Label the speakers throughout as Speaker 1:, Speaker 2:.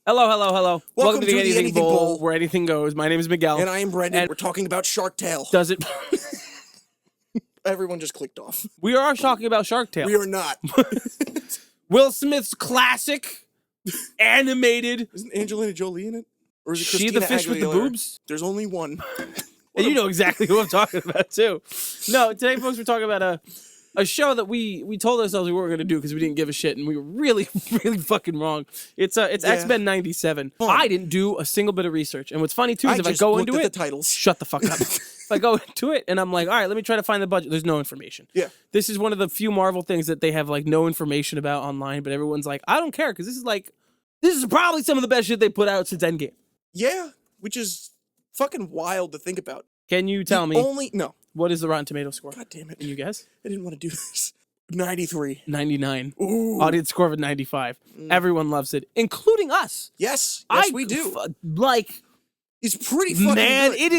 Speaker 1: Hello, hello, hello.
Speaker 2: Welcome
Speaker 1: to the Anything Bowl,
Speaker 2: Bowl,
Speaker 1: where anything goes. My name is Miguel.
Speaker 2: and I am Brendan.
Speaker 1: And
Speaker 2: we're talking about Shark Tale.
Speaker 1: does it?
Speaker 2: Everyone just clicked off.
Speaker 1: We are talking about Shark Tale.
Speaker 2: We are not.
Speaker 1: Will Smith's classic animated.
Speaker 2: Isn't Angelina Jolie in it? Or is it
Speaker 1: She
Speaker 2: Christina
Speaker 1: the fish with the
Speaker 2: Aguilera?
Speaker 1: boobs?
Speaker 2: There's only one.
Speaker 1: And you know exactly who I'm talking about too. No, today, folks, we're talking about a show that we told ourselves we weren't going to do because we didn't give a shit, and we were really, really fucking wrong. It's X-Men 97. I didn't do a single bit of research, and what's funny too is if I go into it,
Speaker 2: the titles.
Speaker 1: shut the fuck up. If I go into it and I'm like, all right, let me try to find the budget. There's no information.
Speaker 2: Yeah.
Speaker 1: This is one of the few Marvel things that they have like no information about online, but everyone's like, I don't care because this is probably some of the best shit they put out since Endgame.
Speaker 2: Yeah, which is fucking wild to think about.
Speaker 1: Can you tell me
Speaker 2: No.
Speaker 1: what is the Rotten Tomato score?
Speaker 2: God damn it.
Speaker 1: Can you guess?
Speaker 2: I didn't want to do this. 93.
Speaker 1: 99.
Speaker 2: Ooh.
Speaker 1: Audience score of 95. Everyone loves it, including us.
Speaker 2: Yes, we do. It's pretty fucking
Speaker 1: man,
Speaker 2: good.
Speaker 1: it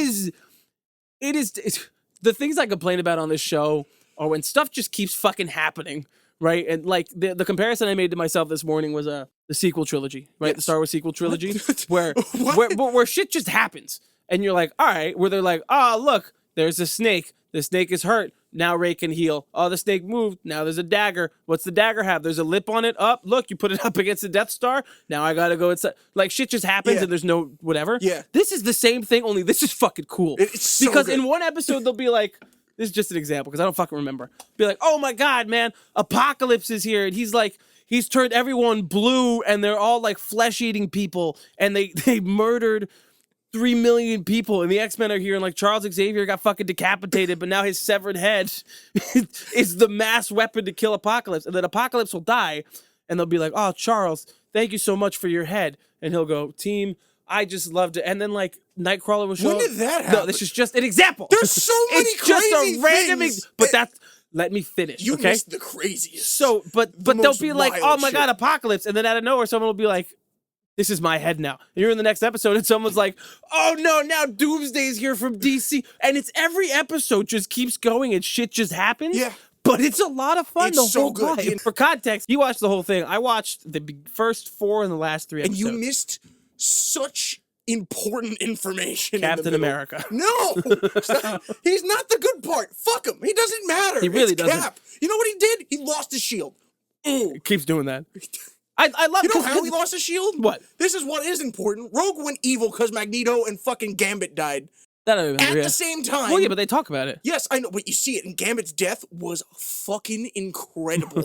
Speaker 1: is the things I complain about on this show are when stuff just keeps fucking happening, right? And like the comparison I made to myself this morning was the sequel trilogy, right?
Speaker 2: Yes.
Speaker 1: The Star Wars sequel trilogy, where
Speaker 2: What?
Speaker 1: where shit just happens, and you're like, all right, where they're like, oh look, there's a snake. The snake is hurt. Now Ray can heal. Oh, the snake moved. Now there's a dagger. What's the dagger have? There's a lip on it. Up, look, you put it up against the Death Star. Now I gotta go inside. Like shit just happens and there's no whatever.
Speaker 2: Yeah.
Speaker 1: This is the same thing, only this is fucking cool.
Speaker 2: It's so
Speaker 1: because
Speaker 2: good.
Speaker 1: in one episode they'll be like, this is just an example because I don't fucking remember. Be like, oh my god, man, Apocalypse is here, and he's turned everyone blue, and they're all like flesh-eating people, and they murdered 3 million people, and the X-Men are here, and like Charles Xavier got fucking decapitated, but now his severed head is the mass weapon to kill Apocalypse, and then Apocalypse will die, and they'll be like, oh, Charles, thank you so much for your head, and he'll go, team, I just loved it, and then like Nightcrawler will show
Speaker 2: When
Speaker 1: up.
Speaker 2: did that happen?
Speaker 1: No, this is just an example.
Speaker 2: There's so many
Speaker 1: it's just
Speaker 2: crazy
Speaker 1: a random
Speaker 2: things.
Speaker 1: but that's let me finish.
Speaker 2: You
Speaker 1: okay?
Speaker 2: missed the craziest.
Speaker 1: So, but they'll
Speaker 2: most
Speaker 1: be like,
Speaker 2: wild
Speaker 1: oh my
Speaker 2: shit.
Speaker 1: god, Apocalypse, and then out of nowhere, someone will be like, this is my head now. And you're in the next episode, and someone's like, oh no, now Doomsday's here from DC. And it's every episode just keeps going and shit just happens.
Speaker 2: Yeah.
Speaker 1: But it's a lot of fun
Speaker 2: It's
Speaker 1: the
Speaker 2: so
Speaker 1: whole
Speaker 2: good.
Speaker 1: time. For context, you watched the whole thing. I watched the first 4 and the last 3
Speaker 2: And
Speaker 1: episodes.
Speaker 2: you missed such important information.
Speaker 1: Captain
Speaker 2: in the middle.
Speaker 1: America.
Speaker 2: No, he's not the good part. Fuck him. He doesn't matter.
Speaker 1: He really
Speaker 2: it's
Speaker 1: doesn't.
Speaker 2: Cap. You know what he did? He lost his shield. Ooh.
Speaker 1: It keeps doing that. I love
Speaker 2: You know how he lost his shield?
Speaker 1: What?
Speaker 2: This is what is important. Rogue went evil because Magneto and fucking Gambit died
Speaker 1: That I remember,
Speaker 2: at
Speaker 1: yeah.
Speaker 2: the same time.
Speaker 1: Well, yeah, but they talk about it.
Speaker 2: Yes, I know, but you see it, and Gambit's death was fucking incredible.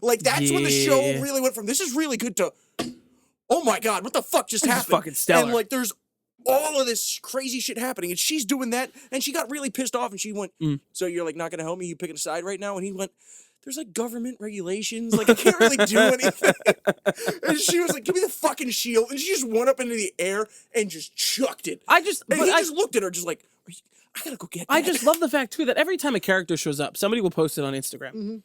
Speaker 2: Like, that's when the show
Speaker 1: Yeah.
Speaker 2: really went from, this is really good to, oh my god, what the fuck just
Speaker 1: This is
Speaker 2: happened?
Speaker 1: fucking stellar.
Speaker 2: And, like, there's all of this crazy shit happening, and she's doing that, and she got really pissed off, and she went, so you're, like, not gonna help me? You picking a side right now? And he went, there's, like, government regulations. Like, I can't really do anything. And she was like, give me the fucking shield. And she just went up into the air and just chucked it. And he just looked at her just like, I gotta go get that.
Speaker 1: I just love the fact, too, that every time a character shows up, somebody will post it on Instagram.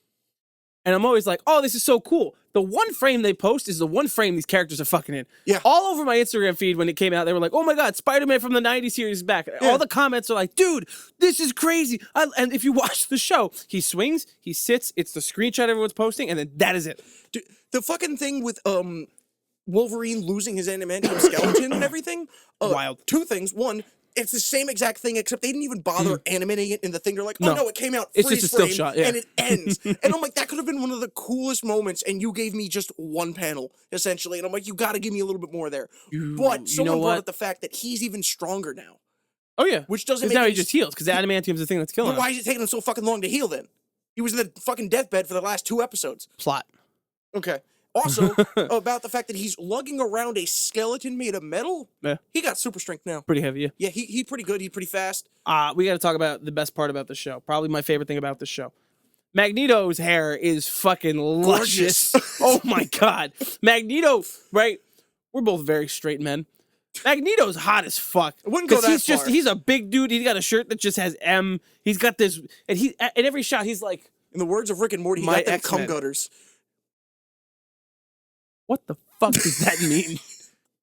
Speaker 1: And I'm always like, oh, this is so cool. The one frame they post is the one frame these characters are fucking in.
Speaker 2: Yeah.
Speaker 1: All over my Instagram feed when it came out, they were like, oh my God, Spider-Man from the 90s series is back.
Speaker 2: Yeah.
Speaker 1: All the comments are like, dude, this is crazy. And if you watch the show, he swings, he sits, it's the screenshot everyone's posting, and then that is it.
Speaker 2: Dude, the fucking thing with Wolverine losing his adamantium skeleton and everything.
Speaker 1: Wild.
Speaker 2: 2 things. One, it's the same exact thing, except they didn't even bother animating it in the thing. They're like, oh
Speaker 1: No.
Speaker 2: no, it came out
Speaker 1: It's
Speaker 2: freeze
Speaker 1: just a still
Speaker 2: frame,
Speaker 1: shot, yeah.
Speaker 2: and it ends. And I'm like, that could have been one of the coolest moments, and you gave me just one panel, essentially. And I'm like, you gotta give me a little bit more there. But someone brought up the fact that he's even stronger now.
Speaker 1: Oh, yeah.
Speaker 2: Which doesn't
Speaker 1: Because
Speaker 2: make
Speaker 1: now he
Speaker 2: any
Speaker 1: just heals, because adamantium's the thing that's killing
Speaker 2: But why
Speaker 1: him.
Speaker 2: is it taking him so fucking long to heal then? He was in the fucking deathbed for the last 2 episodes.
Speaker 1: Plot.
Speaker 2: Okay. Also, about the fact that he's lugging around a skeleton made of metal.
Speaker 1: Yeah.
Speaker 2: He got super strength now.
Speaker 1: Pretty heavy, yeah.
Speaker 2: Yeah, he's pretty good. He's pretty fast.
Speaker 1: We got to talk about the best part about the show. Probably my favorite thing about the show. Magneto's hair is fucking luscious. Oh my God. Magneto, right? We're both very straight men. Magneto's hot as fuck.
Speaker 2: I wouldn't go that far.
Speaker 1: He's a big dude. He's got a shirt that just has M. He's got this, and in every shot, he's like,
Speaker 2: In the words of Rick and Morty, he
Speaker 1: My
Speaker 2: got them cum
Speaker 1: X-Men.
Speaker 2: gutters.
Speaker 1: what the fuck does that mean?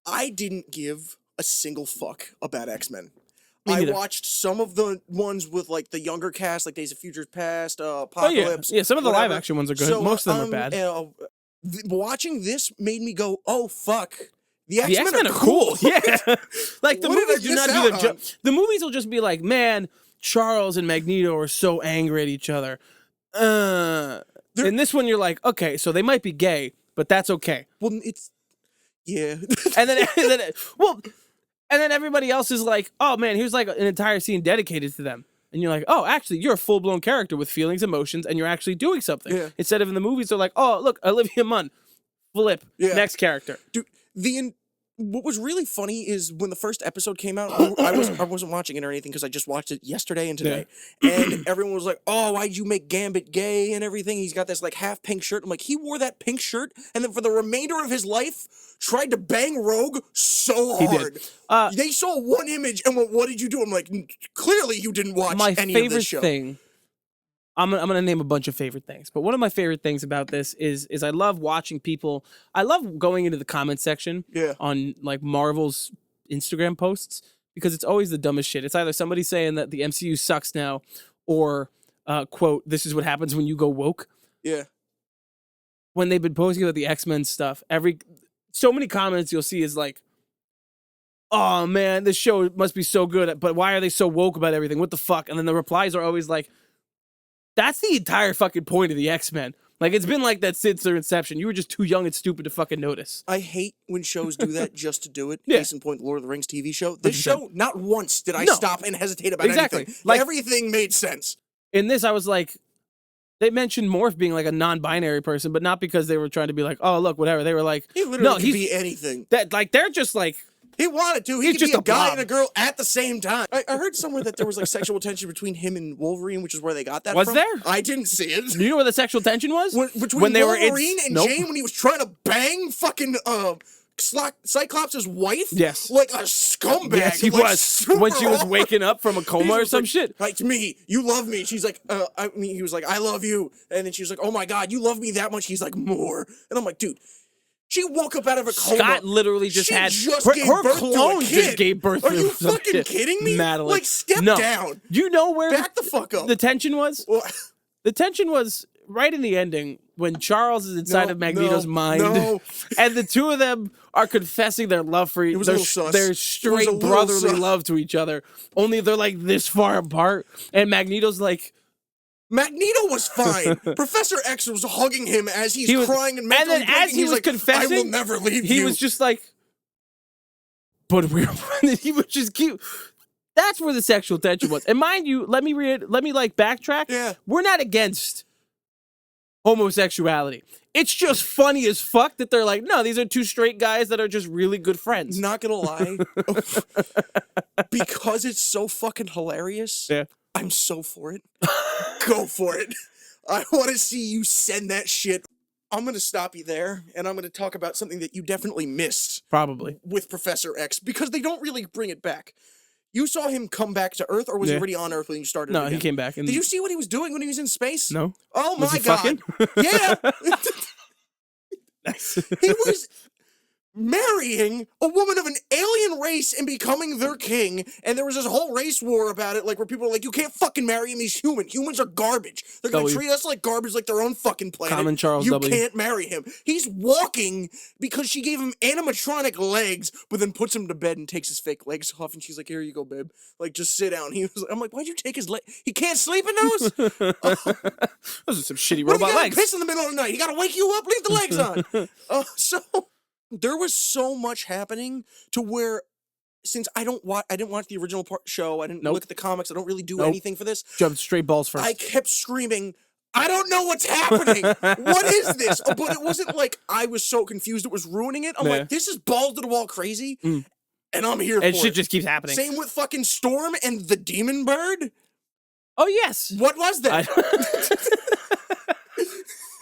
Speaker 2: I didn't give a single fuck about X-Men.
Speaker 1: Me
Speaker 2: I
Speaker 1: neither.
Speaker 2: watched some of the ones with like the younger cast, like Days of Future Past,
Speaker 1: Oh, yeah.
Speaker 2: Apocalypse.
Speaker 1: Yeah, some of the
Speaker 2: whatever.
Speaker 1: live action ones are good.
Speaker 2: So,
Speaker 1: Most of them are bad.
Speaker 2: Watching this made me go, oh fuck. The
Speaker 1: The
Speaker 2: X-Men
Speaker 1: X-Men are cool. Yeah. Like the
Speaker 2: What did I
Speaker 1: movies do
Speaker 2: miss
Speaker 1: not do
Speaker 2: out
Speaker 1: the
Speaker 2: on?
Speaker 1: the movies will just be like, man, Charles and Magneto are so angry at each other. In this one, you're like, okay, so they might be gay, but that's okay.
Speaker 2: Well, it's yeah.
Speaker 1: And then, and then everybody else is like, oh man, here's like an entire scene dedicated to them. And you're like, oh, actually, you're a full-blown character with feelings, emotions, and you're actually doing something.
Speaker 2: Yeah.
Speaker 1: Instead of in the movies, they're like, oh, look, Olivia Munn, flip,
Speaker 2: Yeah.
Speaker 1: next character.
Speaker 2: Dude, what was really funny is when the first episode came out, I wasn't watching it or anything because I just watched it yesterday and today, and everyone was like, "Oh, why'd you make Gambit gay and everything?" He's got this like half pink shirt. I'm like, he wore that pink shirt, and then for the remainder of his life, tried to bang Rogue so hard. They saw one image and went, "What did you do?" I'm like, clearly you didn't watch any of this show.
Speaker 1: My favorite thing. I'm gonna name a bunch of favorite things, but one of my favorite things about this is I love watching people. I love going into the comment section on like Marvel's Instagram posts because it's always the dumbest shit. It's either somebody saying that the MCU sucks now, or quote, "This is what happens when you go woke."
Speaker 2: Yeah.
Speaker 1: When they've been posting about the X-Men stuff, so many comments you'll see is like, "Oh man, this show must be so good, but why are they so woke about everything? What the fuck?" And then the replies are always like, that's the entire fucking point of the X-Men. Like, it's been like that since their inception. You were just too young and stupid to fucking notice.
Speaker 2: I hate when shows do that just to do it.
Speaker 1: Yeah.
Speaker 2: Case in point, Lord of the Rings TV show. This
Speaker 1: 100%.
Speaker 2: show, not once did I stop and hesitate about anything.
Speaker 1: Like,
Speaker 2: everything made sense.
Speaker 1: In this, I was like, they mentioned Morph being like a non-binary person, but not because they were trying to be like, oh, look, whatever. They were like,
Speaker 2: He literally could be anything.
Speaker 1: That, like, they're just like,
Speaker 2: he wanted to. He
Speaker 1: he's
Speaker 2: could be
Speaker 1: just
Speaker 2: a guy
Speaker 1: blob.
Speaker 2: and a girl at the same time. I heard somewhere that there was like sexual tension between him and Wolverine, which is where they got that
Speaker 1: Was
Speaker 2: from.
Speaker 1: there?
Speaker 2: I didn't see it.
Speaker 1: You know where the sexual tension was?
Speaker 2: Between
Speaker 1: when they
Speaker 2: Wolverine
Speaker 1: were
Speaker 2: and Jane when he was trying to bang fucking Cyclops' wife?
Speaker 1: Yes.
Speaker 2: Like a scumbag.
Speaker 1: Yes, he
Speaker 2: like,
Speaker 1: was.
Speaker 2: super
Speaker 1: When she was
Speaker 2: awful.
Speaker 1: waking up from a coma or some
Speaker 2: like,
Speaker 1: shit.
Speaker 2: Like, me, you love me. She's like, he was like, I love you. And then she was like, oh my God, you love me that much? He's like, more. And I'm like, dude, she woke up out of a coma.
Speaker 1: Scott literally just
Speaker 2: She
Speaker 1: had
Speaker 2: just
Speaker 1: her
Speaker 2: gave birth
Speaker 1: clone
Speaker 2: to a kid.
Speaker 1: just gave birth
Speaker 2: Are
Speaker 1: to
Speaker 2: you
Speaker 1: some
Speaker 2: fucking
Speaker 1: shit.
Speaker 2: kidding me?
Speaker 1: Madeline.
Speaker 2: Like, step
Speaker 1: No.
Speaker 2: down.
Speaker 1: Do you know where
Speaker 2: Back the fuck up.
Speaker 1: the tension was?
Speaker 2: Well,
Speaker 1: The tension was right in the ending when Charles is inside of Magneto's mind, and the two of them are confessing their love for each other. Their straight brotherly love to each other. Only they're like this far apart, and Magneto's like.
Speaker 2: Magneto was fine. Professor X was hugging him as he's crying and mentally
Speaker 1: and then as he was
Speaker 2: like,
Speaker 1: confessing,
Speaker 2: I will never leave you.
Speaker 1: He was just like, but we're he was just cute. That's where the sexual tension was. And mind you, let me like backtrack.
Speaker 2: Yeah.
Speaker 1: We're not against homosexuality. It's just funny as fuck that they're like, no, these are two straight guys that are just really good friends.
Speaker 2: Not gonna lie. Because it's so fucking hilarious.
Speaker 1: Yeah.
Speaker 2: I'm so for it. Go for it. I want to see you send that shit. I'm going to stop you there, and I'm going to talk about something that you definitely missed.
Speaker 1: Probably.
Speaker 2: With Professor X, because they don't really bring it back. You saw him come back to Earth, or was he already on Earth when you started?
Speaker 1: No, he came back.
Speaker 2: Did you see what he was doing when he was in space?
Speaker 1: No.
Speaker 2: Oh
Speaker 1: Was
Speaker 2: my
Speaker 1: he
Speaker 2: God.
Speaker 1: fucking?
Speaker 2: Yeah.
Speaker 1: Nice.
Speaker 2: He was marrying a woman of an alien race and becoming their king, and there was this whole race war about it, like where people are like, you can't fucking marry him, he's human. Humans are garbage. They're gonna treat us like garbage, like their own fucking planet.
Speaker 1: Common Charles
Speaker 2: you
Speaker 1: W.
Speaker 2: can't marry him. He's walking because she gave him animatronic legs, but then puts him to bed and takes his fake legs off, and she's like, here you go, babe. Like, just sit down. I'm like, why'd you take his leg? He can't sleep in those?
Speaker 1: Those are some shitty
Speaker 2: What,
Speaker 1: robot
Speaker 2: you gotta
Speaker 1: legs.
Speaker 2: piss in the middle of the night. He gotta wake you up, leave the legs on. So there was so much happening to where, since I didn't watch the original show, I didn't look at the comics, I don't really do anything for this.
Speaker 1: Jumped straight balls first.
Speaker 2: I kept screaming, I don't know what's happening. What is this? But it wasn't like I was so confused it was ruining it. I'm like, this is balls to the wall crazy, and I'm here for it.
Speaker 1: And shit just keeps happening.
Speaker 2: Same with fucking Storm and the Demon Bird.
Speaker 1: Oh yes.
Speaker 2: What was that?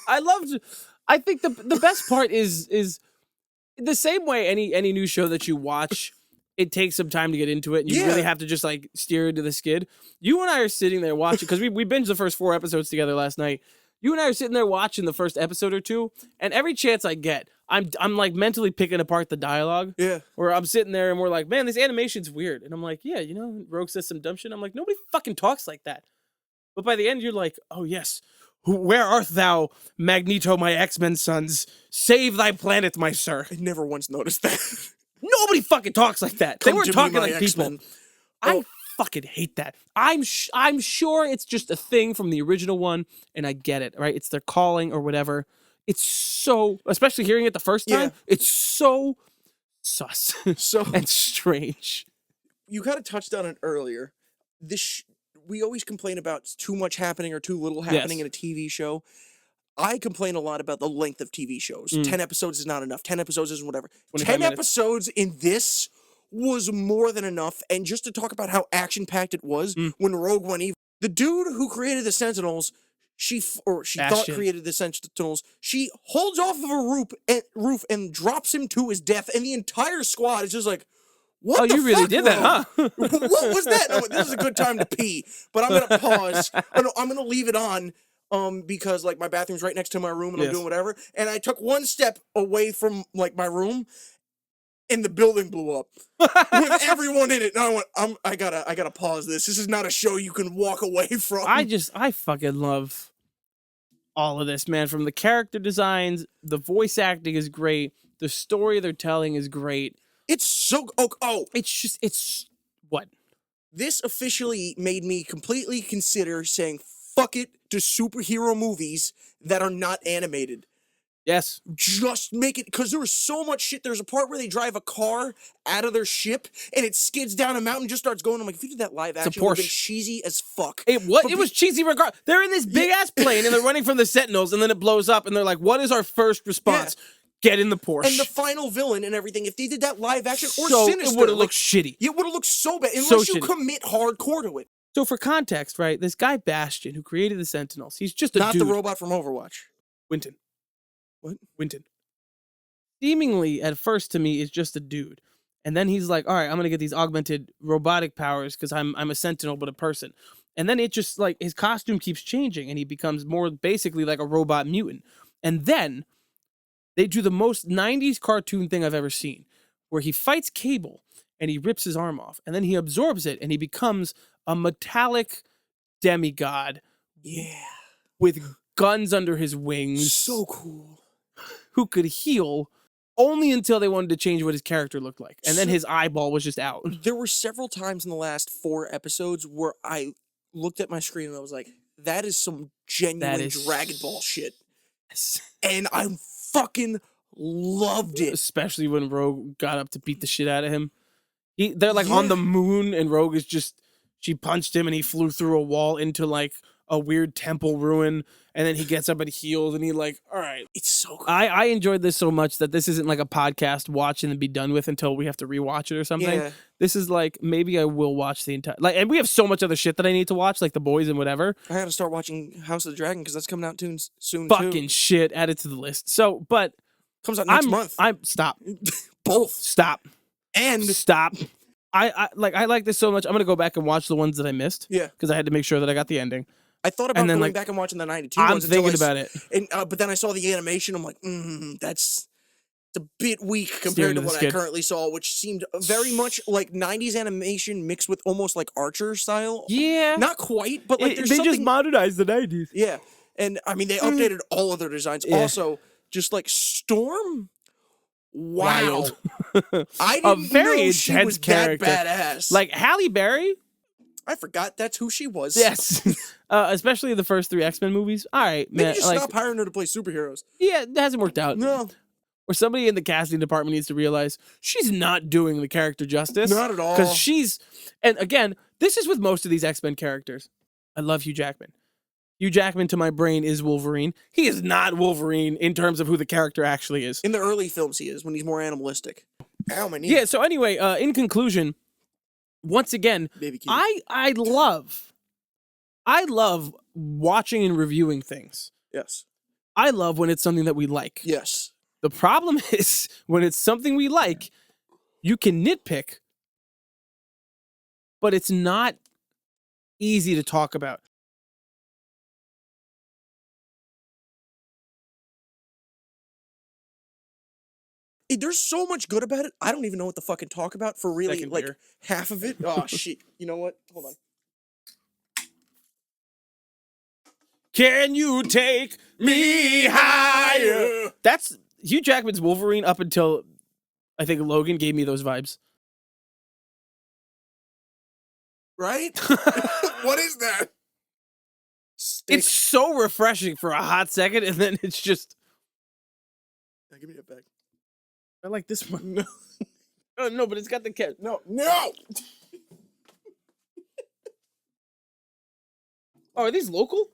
Speaker 1: I think the best part is the same way any new show that you watch, it takes some time to get into it. And you really have to just like steer into the skid. You and I are sitting there watching, because we binged the first 4 episodes together last night. You and I are sitting there watching the first episode or two, and every chance I get, I'm like mentally picking apart the dialogue.
Speaker 2: Yeah.
Speaker 1: Where I'm sitting there and we're like, man, this animation's weird. And I'm like, yeah, you know, Rogue says some dumb shit. I'm like, nobody fucking talks like that. But by the end, you're like, oh yes, Where art thou, Magneto, my X-Men sons? Save thy planet, my sir.
Speaker 2: I never once noticed that.
Speaker 1: Nobody fucking talks like that. They
Speaker 2: Come
Speaker 1: weren't
Speaker 2: to me,
Speaker 1: talking
Speaker 2: my
Speaker 1: like people.
Speaker 2: X-Men.
Speaker 1: I fucking hate that. I'm sure it's just a thing from the original one, and I get it, right? It's their calling or whatever. It's so, especially hearing it the first time, it's so sus
Speaker 2: So
Speaker 1: and strange.
Speaker 2: you kind of touched on it earlier. We always complain about too much happening or too little happening in a TV show. I complain a lot about the length of TV shows. 10 episodes is not enough. 10 episodes isn't whatever. 10
Speaker 1: minutes.
Speaker 2: episodes in this was more than enough. And just to talk about how action-packed it was when Rogue went evil, the dude who created the Sentinels, she thought created the Sentinels, she holds off of a roof and drops him to his death, and the entire squad is just like, what the
Speaker 1: you really
Speaker 2: fuck,
Speaker 1: did that, huh?
Speaker 2: What was that? I'm like, this is a good time to pee, but I'm gonna pause. I'm gonna leave it on, because like my bathroom's right next to my room and I'm doing whatever. And I took one step away from like my room, and the building blew up with everyone in it. And I went, I gotta pause this. This is not a show you can walk away from.
Speaker 1: I fucking love all of this, man. From the character designs, the voice acting is great. The story they're telling is great.
Speaker 2: It's so
Speaker 1: it's what?
Speaker 2: This officially made me completely consider saying fuck it to superhero movies that are not animated.
Speaker 1: Yes.
Speaker 2: Just make it, because there was so much shit. There's a part where they drive a car out of their ship and it skids down a mountain and just starts going. I'm like, if you did that live action, it would have been cheesy as fuck.
Speaker 1: It was cheesy regardless. They're in this big ass plane and they're running from the Sentinels, and then it blows up and they're like, what is our first response? Get in the Porsche.
Speaker 2: And the final villain and everything, if they did that live action or Sinister,
Speaker 1: it would have looked shitty.
Speaker 2: It would have looked so bad unless you commit hardcore to it.
Speaker 1: So for context, right, this guy Bastion who created the Sentinels, he's just a
Speaker 2: Not
Speaker 1: dude.
Speaker 2: the robot from Overwatch.
Speaker 1: Winton.
Speaker 2: What?
Speaker 1: Winton. Seemingly, at first to me, is just a dude. And then he's like, all right, I'm going to get these augmented robotic powers because I'm a Sentinel but a person. And then it just, like, his costume keeps changing and he becomes more basically like a robot mutant. And then they do the most 90s cartoon thing I've ever seen, where he fights Cable and he rips his arm off. And then he absorbs it and he becomes a metallic demigod.
Speaker 2: Yeah.
Speaker 1: With guns under his wings.
Speaker 2: So cool.
Speaker 1: Who could heal only until they wanted to change what his character looked like. And then his eyeball was just out.
Speaker 2: There were several times in the last 4 episodes where I looked at my screen and I was like, that is some genuine Dragon Ball shit.
Speaker 1: Yes.
Speaker 2: And I fucking loved it.
Speaker 1: Especially when Rogue got up to beat the shit out of him. They're like on the moon and Rogue is just, she punched him and he flew through a wall into like a weird temple ruin, and then he gets up and heals, and he like, all right.
Speaker 2: It's so cool.
Speaker 1: I enjoyed this so much that this isn't like a podcast watch and then be done with until we have to rewatch it or something. Yeah. This is like, maybe I will watch the entire, like, and we have so much other shit that I need to watch, like The Boys and whatever.
Speaker 2: I gotta start watching House of the Dragon because that's coming out soon
Speaker 1: Fucking
Speaker 2: too.
Speaker 1: shit, add it to the list. So, but
Speaker 2: comes out next month.
Speaker 1: Stop.
Speaker 2: Both.
Speaker 1: Stop.
Speaker 2: And
Speaker 1: stop. I like this so much. I'm gonna go back and watch the ones that I missed.
Speaker 2: Yeah.
Speaker 1: Because I had to make sure that I got the ending.
Speaker 2: I thought about going back and watching the 92 ones.
Speaker 1: I'm thinking about it.
Speaker 2: And, but then I saw the animation. I'm like, it's a bit weak compared to what I currently saw, which seemed very much like 90s animation mixed with almost like Archer style.
Speaker 1: Yeah.
Speaker 2: Not quite, but like there's
Speaker 1: they
Speaker 2: something...
Speaker 1: just modernized the 90s.
Speaker 2: Yeah. And I mean, they updated all of their designs. Yeah. Also, just like Storm. Wow. I didn't know she was that badass.
Speaker 1: Like Halle Berry.
Speaker 2: I forgot that's who she was.
Speaker 1: Yes. Especially the first 3 X-Men movies. All right,
Speaker 2: Maybe
Speaker 1: man.
Speaker 2: just stop hiring her to play superheroes.
Speaker 1: Yeah, it hasn't worked out.
Speaker 2: No.
Speaker 1: Or somebody in the casting department needs to realize she's not doing the character justice.
Speaker 2: Not at all.
Speaker 1: Because and again, this is with most of these X-Men characters. I love Hugh Jackman. Hugh Jackman to my brain is Wolverine. He is not Wolverine in terms of who the character actually is.
Speaker 2: In the early films he is, when he's more animalistic. Ow, my knee.
Speaker 1: Yeah, so anyway, in conclusion, once again, I love watching and reviewing things.
Speaker 2: Yes.
Speaker 1: I love when it's something that we like.
Speaker 2: Yes.
Speaker 1: The problem is when it's something we like, you can nitpick, but it's not easy to talk about.
Speaker 2: There's so much good about it. I don't even know what to fucking talk about for really like half of it. Oh shit. You know what? Hold on.
Speaker 1: Can you take me higher? That's Hugh Jackman's Wolverine up until I think Logan gave me those vibes.
Speaker 2: Right? What is that? Steak.
Speaker 1: It's so refreshing for a hot second, and then it's just.
Speaker 2: Now, give me that back.
Speaker 1: I like this one. No, oh, no, but it's got the cat.
Speaker 2: No.
Speaker 1: Oh, are these local?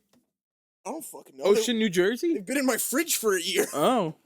Speaker 2: I don't fucking know.
Speaker 1: Ocean, New Jersey?
Speaker 2: They've been in my fridge for a year.
Speaker 1: Oh.